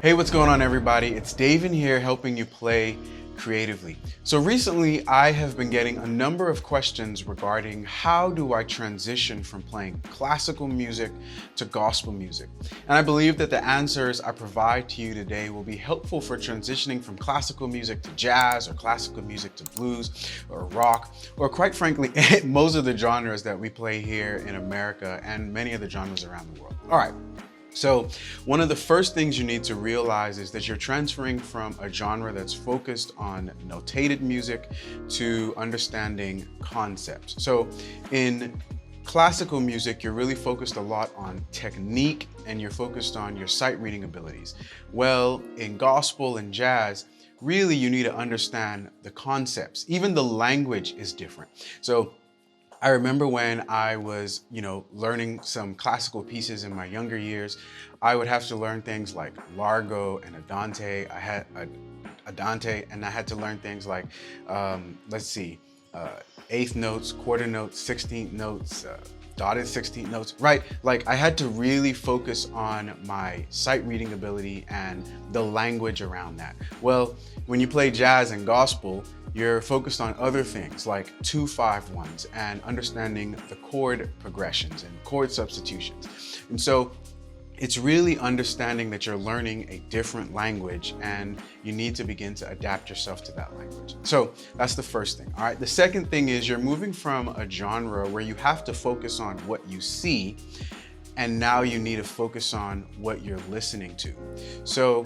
Hey, what's going on, everybody? It's Dave in here helping you play creatively. So recently I have been getting a number of questions regarding how do I transition from playing classical music to gospel music. And I believe that the answers I provide to you today will be helpful for transitioning from classical music to jazz, or classical music to blues or rock, or quite frankly, most of the genres that we play here in America and many of the genres around the world. All right. So one of the first things you need to realize is that you're transferring from a genre that's focused on notated music to understanding concepts. So in classical music, you're really focused a lot on technique and you're focused on your sight reading abilities. Well, in gospel and jazz, really you need to understand the concepts. Even the language is different. So I remember when I was, learning some classical pieces in my younger years, I would have to learn things like Largo and Andante. I had Andante, and I had to learn things like, eighth notes, quarter notes, 16th notes, dotted 16th notes, right? Like I had to really focus on my sight reading ability and the language around that. Well, when you play jazz and gospel, you're focused on other things like 2-5-1s and understanding the chord progressions and chord substitutions. And so it's really understanding that you're learning a different language and you need to begin to adapt yourself to that language. So that's the first thing, all right? The second thing is you're moving from a genre where you have to focus on what you see, and now you need to focus on what you're listening to. So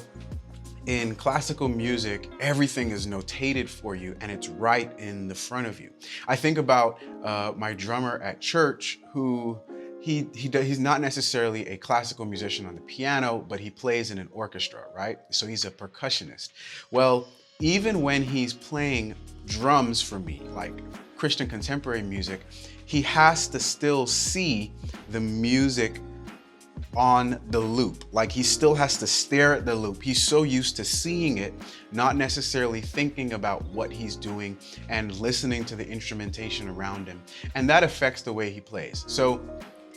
in classical music, everything is notated for you and it's right in the front of you. I think about my drummer at church who he's not necessarily a classical musician on the piano, but he plays in an orchestra, right? So he's a percussionist. Well, even when he's playing drums for me, like Christian contemporary music, he has to still see the music on the loop. Like he still has to stare at the loop. He's so used to seeing it, not necessarily thinking about what he's doing and listening to the instrumentation around him. And that affects the way he plays. So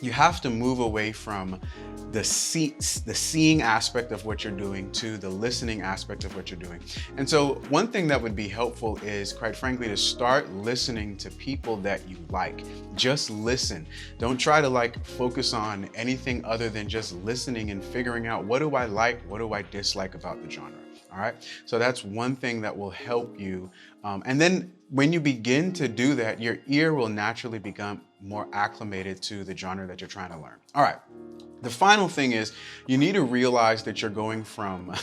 you have to move away from the seeing aspect of what you're doing to the listening aspect of what you're doing. And so one thing that would be helpful is, quite frankly, to start listening to people that you like. Just listen. Don't try to focus on anything other than just listening and figuring out, what do I like, what do I dislike about the genre? All right, so that's one thing that will help you. And then when you begin to do that, your ear will naturally become more acclimated to the genre that you're trying to learn. All right. The final thing is you need to realize that you're going from,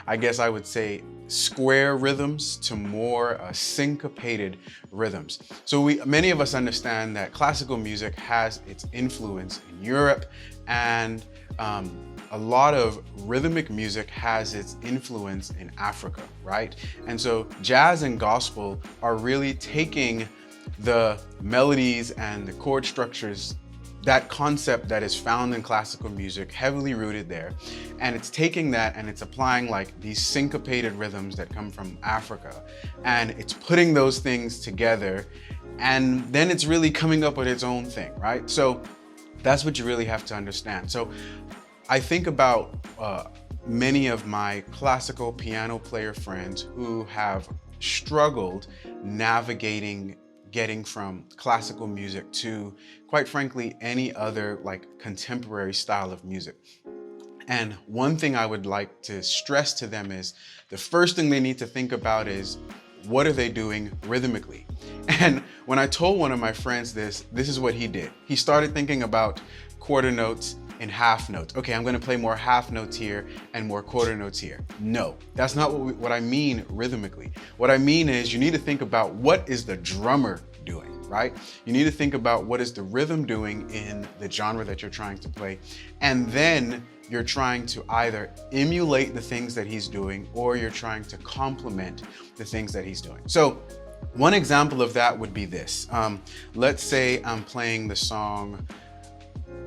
I guess I would say, square rhythms to more syncopated rhythms. So many of us understand that classical music has its influence in Europe, and a lot of rhythmic music has its influence in Africa, right? And so jazz and gospel are really taking the melodies and the chord structures, that concept that is found in classical music, heavily rooted there, and it's taking that and it's applying these syncopated rhythms that come from Africa, and it's putting those things together, and then it's really coming up with its own thing, right? So that's what you really have to understand. So I think about many of my classical piano player friends who have struggled navigating getting from classical music to, quite frankly, any other contemporary style of music. And one thing I would like to stress to them is the first thing they need to think about is, what are they doing rhythmically? And when I told one of my friends this is what he did. He started thinking about quarter notes and half notes. Okay, I'm gonna play more half notes here and more quarter notes here. No, that's not what I mean rhythmically. What I mean is you need to think about, what is the drummer doing, right? You need to think about what is the rhythm doing in the genre that you're trying to play. And then you're trying to either emulate the things that he's doing, or you're trying to complement the things that he's doing. So one example of that would be this. Let's say I'm playing the song,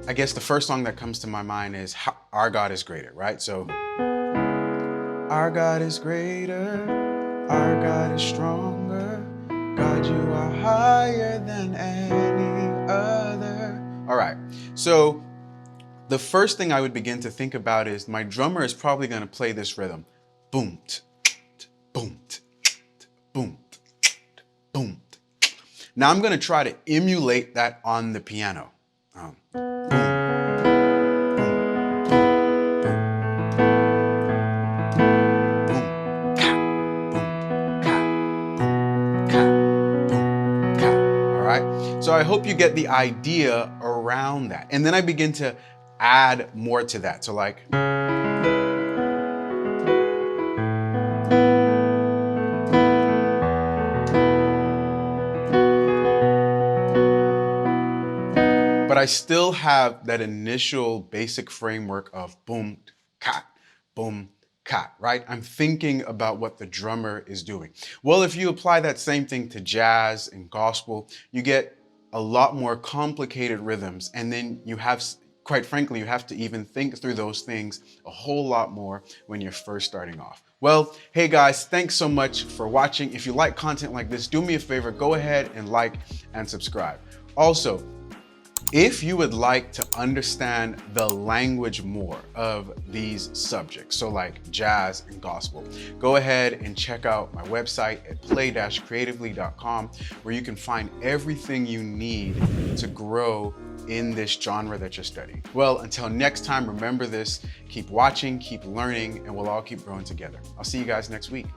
I guess the first song that comes to my mind is Our God is Greater, right? So, our God is greater, our God is stronger, God, you are higher than any other. All right, so the first thing I would begin to think about is my drummer is probably going to play this rhythm. Boom, boom, boom, boom. Now I'm going to try to emulate that on the piano. Boom, boom, boom, boom. All right. So I hope you get the idea around that. And then I begin to add more to that. So like, but I still have that initial basic framework of boom, cat, right? I'm thinking about what the drummer is doing. Well, if you apply that same thing to jazz and gospel, you get a lot more complicated rhythms. And then you have, quite frankly, you have to even think through those things a whole lot more when you're first starting off. Well, hey guys, thanks so much for watching. If you like content like this, do me a favor, go ahead and like and subscribe. Also, if you would like to understand the language more of these subjects, so like jazz and gospel, go ahead and check out my website at play-creatively.com, where you can find everything you need to grow in this genre that you're studying. Well, until next time, remember this, keep watching, keep learning, and we'll all keep growing together. I'll see you guys next week.